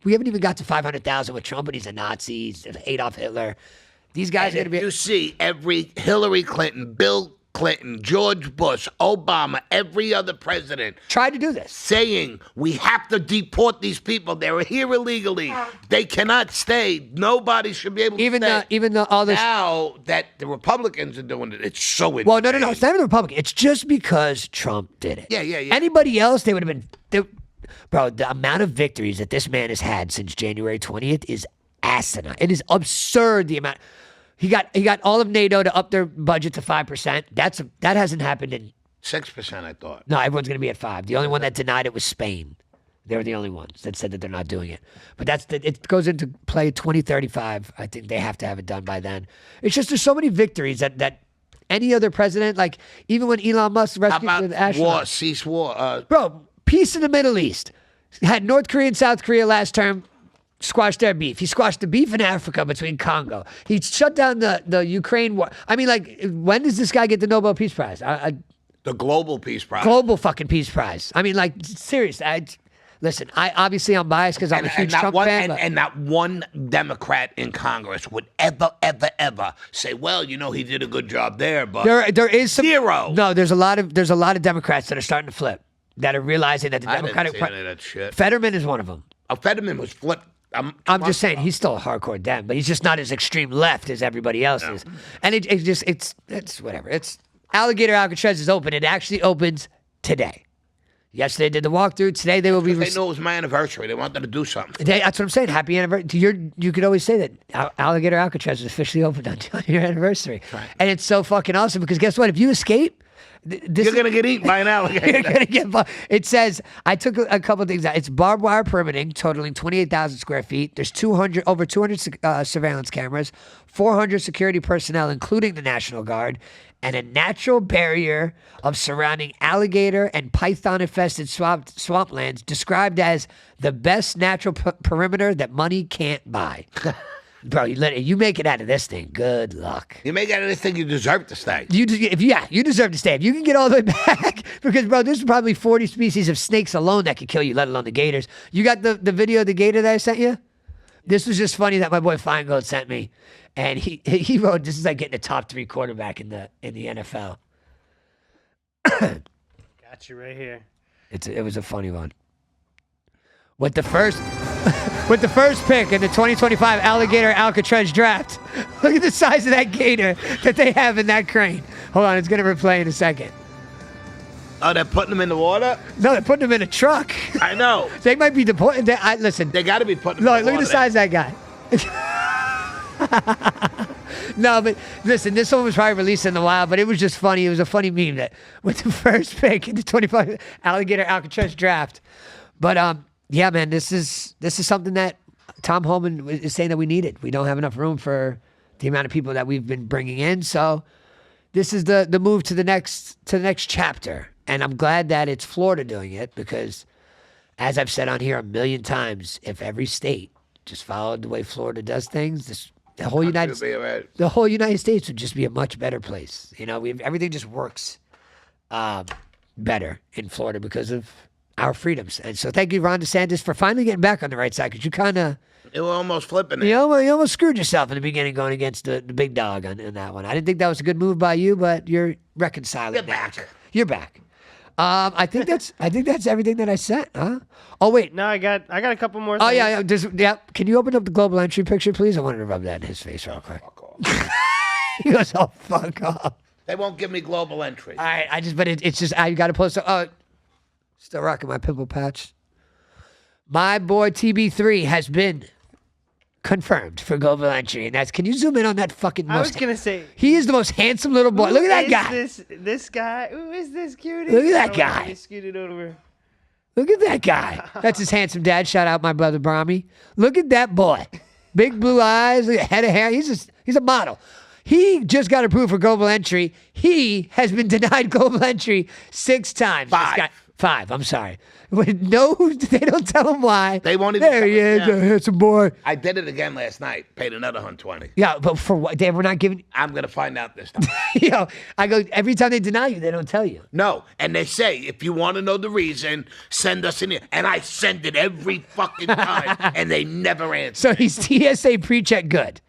We haven't even got to 500,000 with Trump, and he's a Nazi. He's Adolf Hitler. These guys are going to be. You see every Hillary Clinton, Bill Clinton, George Bush, Obama, every other president Tried to do this. saying we have to deport these people. They're here illegally. They cannot stay. Nobody should be able to stay. Even though all this. Now that the Republicans are doing it, it's so insane. Well, no. It's not even the Republican. It's just because Trump did it. Yeah. Anybody else, they would have been. Bro, the amount of victories that this man has had since January 20th is asinine. It is absurd. The amount. He got all of NATO to up their budget to 5%. That hasn't happened in. 6%, I thought. No, everyone's going to be at 5%. The only one that denied it was Spain. They were the only ones that said that they're not doing it. But it goes into play 2035. I think they have to have it done by then. It's just there's so many victories that any other president, like even when Elon Musk How rescued the about astronauts. war, cease war? Bro, peace in the Middle East. Had North Korea and South Korea last term squash their beef. He squashed the beef in Africa between Congo. He shut down the Ukraine war. I mean, like, when does this guy get the Nobel Peace Prize? The global peace prize. Global fucking Peace Prize. I mean, like, seriously. Listen, I'm biased because I'm a huge Trump fan. And not one Democrat in Congress would ever say, well, he did a good job there, but there is some zero. No, there's a lot of Democrats that are starting to flip, that are realizing that the I didn't Democratic see any of that shit. Fetterman is one of them. Fetterman was flipped. I'm just saying he's still a hardcore Dem, but he's just not as extreme left as everybody else is. And it's whatever. It's Alligator Alcatraz is open. It actually opens today. Yesterday did the walkthrough. Today they will be. They knew it was my anniversary. They wanted to do something. That's what I'm saying. Happy anniversary. You could always say that Alligator Alcatraz is officially opened on your anniversary. Right. And it's so fucking awesome because guess what? If you escape, You're going to get eaten by an alligator. You're gonna get. It says I took a couple of things out. It's barbed wire permitting, totaling 28,000 square feet. There's over 200 surveillance cameras, 400 security personnel, including the National Guard, and a natural barrier of surrounding alligator and python-infested swamplands, described as the best natural perimeter that money can't buy. Bro, you make it out of this thing. Good luck. You make out of this thing, you deserve to stay. You deserve to stay. If you can get all the way back, because, bro, there's probably 40 species of snakes alone that could kill you, let alone the gators. You got the video of the gator that I sent you? This was just funny that my boy Feingold sent me. And he wrote, this is like getting a top 3 quarterback in the NFL. Got you right here. It was a funny one. With the first pick in the 2025 Alligator Alcatraz draft, look at the size of that gator that they have in that crane. Hold on, it's going to replay in a second. Oh, they're putting them in the water? No, they're putting him in a truck. I know. They might be deported. Listen. They got to be putting them in the Look water. at the size of that guy. No, but listen, this one was probably released in the wild, but it was just funny. It was a funny meme that with the first pick in the 25 Alligator Alcatraz draft. But yeah, man, this is something that Tom Holman is saying that we needed. We don't have enough room for the amount of people that we've been bringing in. So this is the move to the next chapter. And I'm glad that it's Florida doing it because, as I've said on here a million times, if every state just followed the way Florida does things, the whole United States would just be a much better place. You know, everything just works better in Florida because of our freedoms. And so thank you, Ron DeSantis, for finally getting back on the right side because you kind of... You were almost flipping it. You almost screwed yourself in the beginning going against the big dog on that one. I didn't think that was a good move by you, but you're reconciling. You're now. back. You're back. I think that's everything that I said. Huh? Oh wait. No, I got a couple more. Oh things. yeah. Can you open up the global entry picture, please? I wanted to rub that in his face real quick. Fuck off. He goes, "Oh fuck off." They won't give me global entry. All right. It's just I got to post. Still rocking my pimple patch. My boy TB3 has been confirmed for global entry, and can you zoom in on that fucking? I was gonna say he is the most handsome little boy. Look at that guy. This guy. Who is this cutie? Look at that Oh, guy. he scooted over. Look at that guy. That's his handsome dad. Shout out my brother Brahmi. Look at that boy. Big blue eyes, head of hair. He's a model. He just got approved for global entry. He has been denied global entry 6 times. Five. I'm sorry. No, they don't tell him why. They won't even There tell he him, is, yeah. a handsome boy. I did it again last night. Paid another $120. Yeah, but for what? They were not giving. I'm gonna find out this time. I go every time they deny you, they don't tell you. No, and they say if you want to know the reason, send us in here. And I send it every fucking time, and they never answer. So he's TSA pre-check good.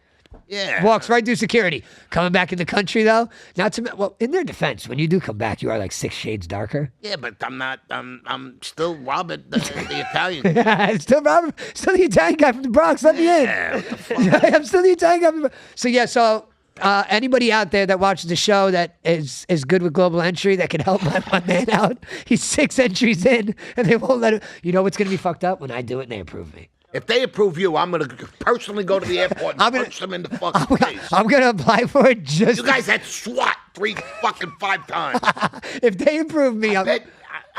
Yeah. Walks right through security. Coming back in the country though, in their defense, when you do come back, you are like 6 shades darker. Yeah, but I'm not. I'm still Robert, the Italian. Still Robert, still the Italian guy from the Bronx. Let me in. Yeah, what the fuck? I'm still the Italian guy from the Bronx. So anybody out there that watches the show that is good with global entry that can help my man out, he's 6 entries in, and they won't let him. You know what's gonna be fucked up when I do it and they approve me. If they approve you, I'm gonna personally go to the airport and punch them in the fucking face. I'm gonna apply for it just. You guys had SWAT 5 times. If they approve me, I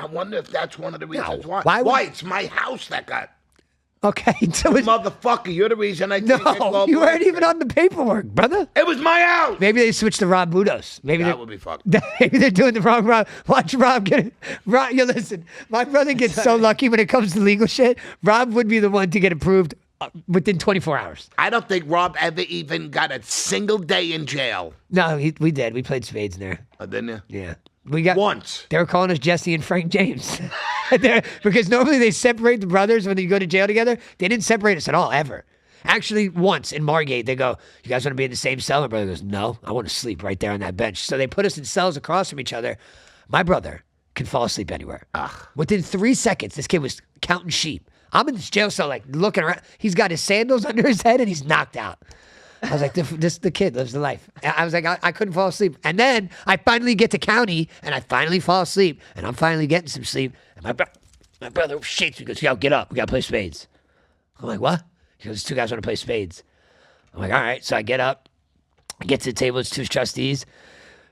wonder if that's one of the reasons why. Why would- Why? It's my house that got. okay. So it's, Motherfucker, you're the reason I didn't get no, global you weren't entry. even on the paperwork, brother. It was my house. Maybe they switched to Rob Budos. Maybe That would be fucked. maybe they're doing the wrong Rob. Watch Rob get it. Rob, you listen. My brother gets so lucky when it comes to legal shit. Rob would be the one to get approved within 24 hours. I don't think Rob ever even got a single day in jail. No, we did. We played spades in there. Oh, didn't you? Yeah, we got Once. They were calling us Jesse and Frank James. Because normally they separate the brothers when they go to jail together. They didn't separate us at all, ever. Actually, once in Margate, they go, "You guys want to be in the same cell?" My brother goes, "No, I want to sleep right there on that bench." So they put us in cells across from each other. My brother can fall asleep anywhere. Within 3 seconds, this kid was counting sheep. I'm in this jail cell, like, looking around. He's got his sandals under his head, and he's knocked out. I was like, the kid lives the life. I was like, I couldn't fall asleep. And then I finally get to county, and I finally fall asleep, and I'm finally getting some sleep. And my brother shakes me, he goes, "Yo, get up. We got to play spades." I'm like, "What?" He goes, "2 guys want to play spades." I'm like, "All right." So I get up, I get to the table, it's 2 trustees.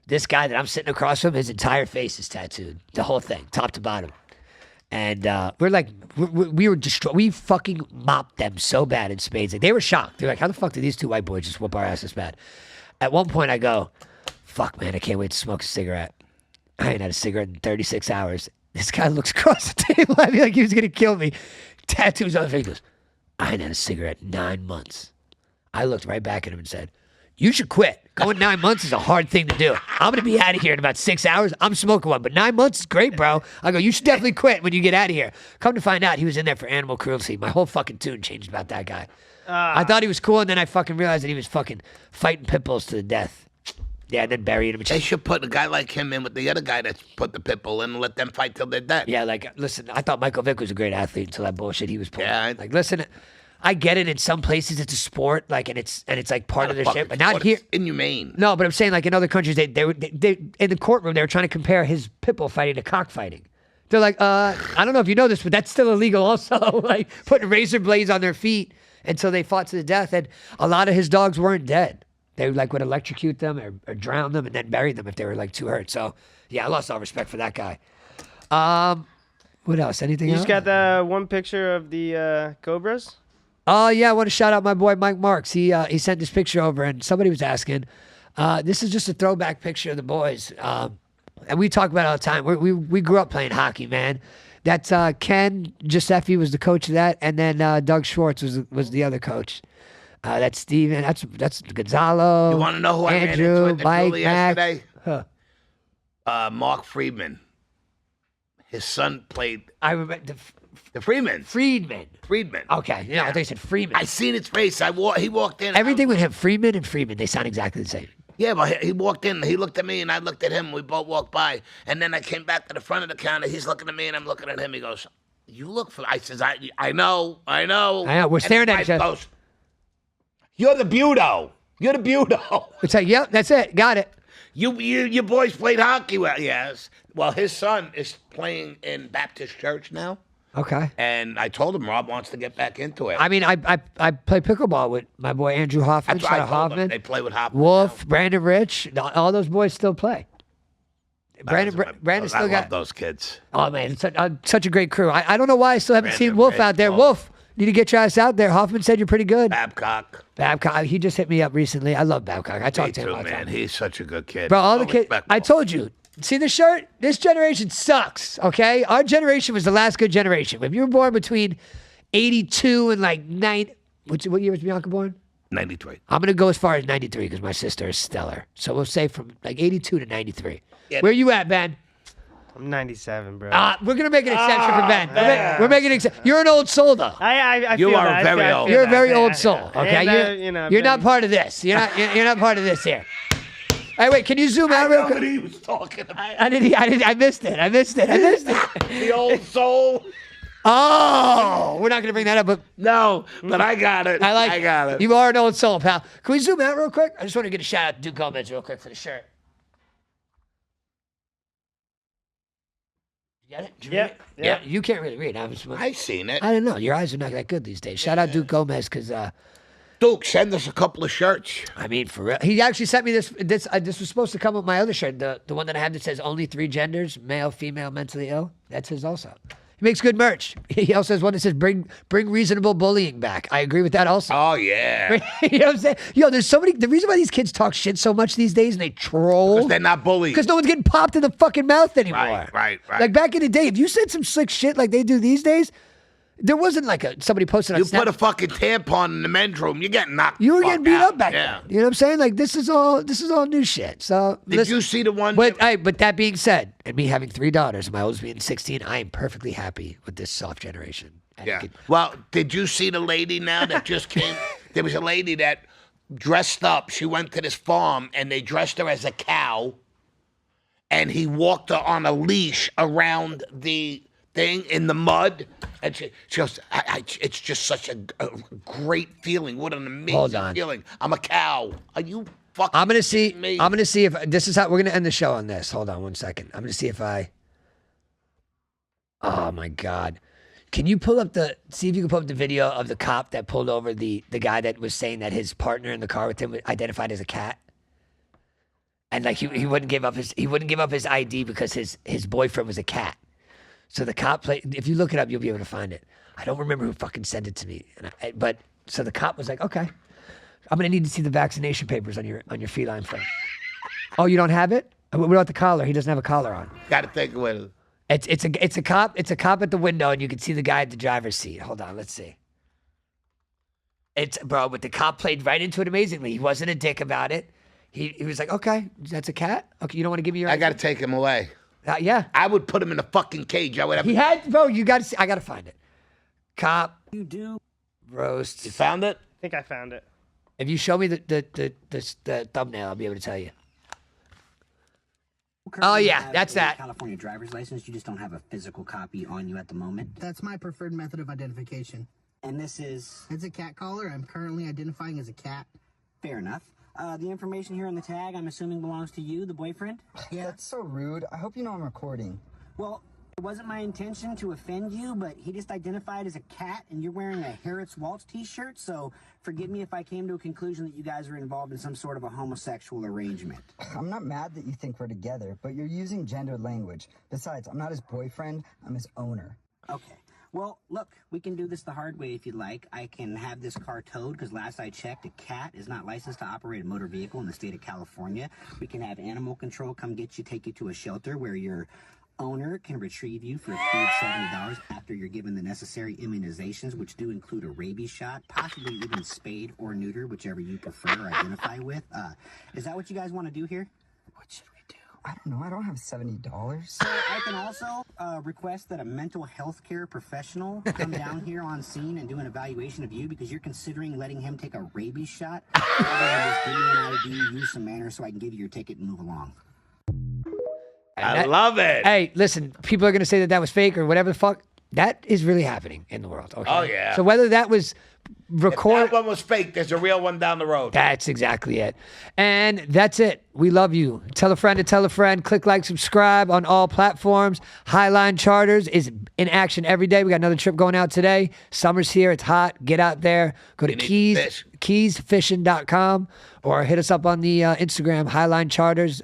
This guy that I'm sitting across from, his entire face is tattooed. The whole thing, top to bottom. And we're like, we were destroyed. We fucking mopped them so bad in spades. Like, they were shocked. They're like, "How the fuck did these 2 white boys just whoop our ass this bad?" At one point, I go, "Fuck, man, I can't wait to smoke a cigarette." I ain't had a cigarette in 36 hours. This guy looks across the table at me like he was going to kill me. Tattoos on his face. He goes, "I ain't had a cigarette in 9 months." I looked right back at him and said, "You should quit. Going 9 months is a hard thing to do. I'm going to be out of here in about 6 hours. I'm smoking one, but 9 months is great, bro." I go, "You should definitely quit when you get out of here." Come to find out, he was in there for animal cruelty. My whole fucking tune changed about that guy. I thought he was cool, and then I fucking realized that he was fucking fighting pit bulls to the death. Yeah, and then burying him. They should put a guy like him in with the other guy that's put the pit bull in and let them fight till they're dead. Yeah, like, listen, I thought Michael Vick was a great athlete until that bullshit he was pulling. Yeah, like, listen, I get it. In some places, it's a sport, like, and it's like part of their shit, but not here. It's inhumane. No, but I'm saying, like, in other countries, they in the courtroom, they were trying to compare his pit bull fighting to cockfighting. They're like, I don't know if you know this, but that's still illegal also. Like, putting razor blades on their feet until they fought to the death. And a lot of his dogs weren't dead. They like would electrocute them or drown them and then bury them if they were like too hurt. So yeah, I lost all respect for that guy. What else? Anything You else? just got the one picture of the Cobras? Oh yeah, I want to shout out my boy Mike Marks. He sent this picture over, and somebody was asking. This is just a throwback picture of the boys, and we talk about it all the time. We grew up playing hockey, man. That's Ken Giuseppe was the coach of that, and then Doug Schwartz was the other coach. That's Steven. That's Gonzalo. You want to know who I ran Andrew, into at Mike, Julie Mac. yesterday? Huh. Mark Friedman. His son played I remember the Freemans. Friedman. Freedman. Okay, yeah, I thought you said Freeman. I seen his face. He walked in. Everything with him, Freeman and Freeman, they sound exactly the same. Yeah, but he walked in. He looked at me, and I looked at him. We both walked by, and then I came back to the front of the counter. He's looking at me, and I'm looking at him. He goes, "You look for." I says, "I know. I know, we're And staring at Mike each other. goes, "You're the Budo. You're the Budo. It's like, yep, that's it. Got it. You boys played hockey well." Yes. Well, his son is playing in Baptist Church now, Okay. and I told him Rob wants to get back into it. I mean, I play pickleball with my boy Andrew Hoffman. That's what Shout I out told him. Hoffman. They play with Hoffman. Wolf, Brandon Rich, all those boys still play. Brandon I still love got. those kids. Oh man, it's such a great crew. I don't know why I still haven't Brandon seen Wolf Rich, out there. Wolf. Wolf, need to get your ass out there. Hoffman said you're pretty good. Babcock. Babcock, he just hit me up recently. I love Babcock. I Me talked to him too, all the man. time. He's such a good kid. Bro, all the So kids. I respectful. told you. See the shirt? This generation sucks. Okay, our generation was the last good generation. If you were born between 82 and like what year was Bianca born? 93. I'm gonna go as far as 93 because my sister is stellar. So we'll say from like 82 to 93. Yeah. Where you at, Ben? I'm 97, bro. We're gonna make an exception for Ben. We're making an exception. You're an old soul, though. I You feel are that. I very feel old. that. You're a very Yeah, old yeah, soul. yeah. Okay, And, you're not been- part of this. You're not part of this here. Hey, wait, can you zoom out real quick? he was talking about. I missed it. The old soul. Oh, we're not gonna bring that up, but No, but I got it. I got it. You are an old soul, pal. Can we zoom out real quick? I just want to get a shout out to Duke Gomez real quick for the shirt. You get it? Did you read it? Yeah. You can't really read. I seen it. I don't know. Your eyes are not that good these days. Shout out Duke Gomez because, Duke, send us a couple of shirts. I mean, for real. He actually sent me this. This was supposed to come with my other shirt, the one that I have that says only 3 genders, male, female, mentally ill. That's his also. He makes good merch. He also has one that says bring reasonable bullying back. I agree with that also. Oh yeah. You know what I'm saying? Yo, there's so many. The reason why these kids talk shit so much these days and they troll They're not bullies. because no one's getting popped in the fucking mouth anymore. Right. Like back in the day, if you said some slick shit like they do these days, there wasn't like somebody posted on You Snap. put a fucking tampon in the men's room, you're getting knocked. You were the getting fuck beat out. up back Yeah. then. You know what I'm saying? Like this is all new shit. So Did you see the one? But that being said, and me having 3 daughters, and my oldest being 16, I am perfectly happy with this soft generation. And Yeah. it could- Well, did you see the lady now that just came? There was a lady that dressed up. She went to this farm and they dressed her as a cow, and he walked her on a leash around the thing in the mud. And she goes, it's just such a great feeling. What an Hold amazing on. feeling. I'm a cow. Are you fucking I'm gonna see. kidding me? I'm gonna see if this is how we're gonna end the show on this. Hold on 1 second. I'm gonna see if I. Oh my God. Can you see if you can pull up the video of the cop that pulled over the guy that was saying that his partner in the car with him was identified as a cat? And like he wouldn't give up his ID because his boyfriend was a cat. So the cop if you look it up, you'll be able to find it. I don't remember who fucking sent it to me. But so the cop was like, okay, I'm gonna need to see the vaccination papers on your feline friend. Oh, you don't have it? What about the collar? He doesn't have a collar on. Got to think with it. It's a cop at the window, and you can see the guy at the driver's seat. Hold on, let's see. But the cop played right into it amazingly. He wasn't a dick about it. He was like, okay, that's a cat. Okay, you don't want to give me your. I got to take him away. Yeah. I would put him in a fucking cage. I would have. He had, bro. You got to see. I got to find it. Cop You do. roast. You found it? I think I found it. If you show me the thumbnail, I'll be able to tell you. Oh, yeah, Have that's a that. California driver's license. You just don't have a physical copy on you at the moment. That's my preferred method of identification. And this is It's a cat collar. I'm currently identifying as a cat. fair enough. The information here on the tag, I'm assuming belongs to you, the boyfriend. Yeah. That's so rude. I hope you know I'm recording. Well, It wasn't my intention to offend you, but he just identified as a cat, and you're wearing a Harriet's Waltz t-shirt, so forgive me if I came to a conclusion that you guys are involved in some sort of a homosexual arrangement. I'm not mad that you think we're together, but you're using gendered language. Besides, I'm not his boyfriend, I'm his owner. Okay. Well, look, we can do this the hard way if you'd like. I can have this car towed, because last I checked, a cat is not licensed to operate a motor vehicle in the state of California. We can have animal control come get you, take you to a shelter where your owner can retrieve you for a fee of $70 after you're given the necessary immunizations, which do include a rabies shot, possibly even spayed or neuter, whichever you prefer or identify with. Is that what you guys want to do here? What should we do? I don't know, I don't have $70. So I can also request that a mental health care professional come down here on scene and do an evaluation of you because you're considering letting him take a rabies shot. Rather than just give me an ID, use some manners so I can give you your ticket and move along. I love it. Hey, listen, people are going to say that that was fake or whatever the fuck. That is really happening in the world. Okay? Oh, yeah. So whether that was If recorded. that one was fake, there's a real one down the road. That's exactly it. And that's it. We love you. Tell a friend to tell a friend. Click like, subscribe on all platforms. Highline Charters is in action every day. We got another trip going out today. Summer's here. It's hot. Get out there. Go to need to fish. keysfishing.com or hit us up on the Instagram, Highline Charters.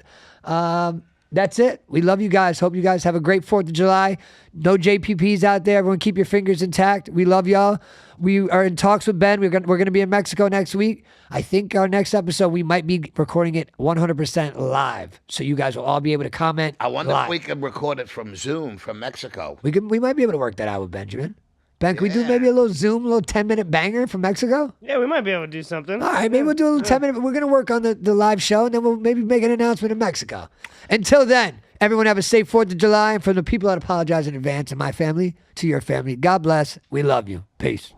That's it. We love you guys. Hope you guys have a great 4th of July. No JPPs out there. Everyone keep your fingers intact. We love y'all. We are in talks with Ben. We're gonna be in Mexico next week. I think our next episode, we might be recording it 100% live. So you guys will all be able to comment I wonder live. if we can record it from Zoom from Mexico. We might be able to work that out with Benjamin. Ben, can we do maybe a little Zoom, a little 10-minute banger from Mexico? Yeah, we might be able to do something. All right, maybe we'll do a little 10-minute. We're going to work on the live show, and then we'll maybe make an announcement in Mexico. Until then, everyone have a safe 4th of July. And from the people that apologize in advance and my family to your family, God bless. We love you. Peace.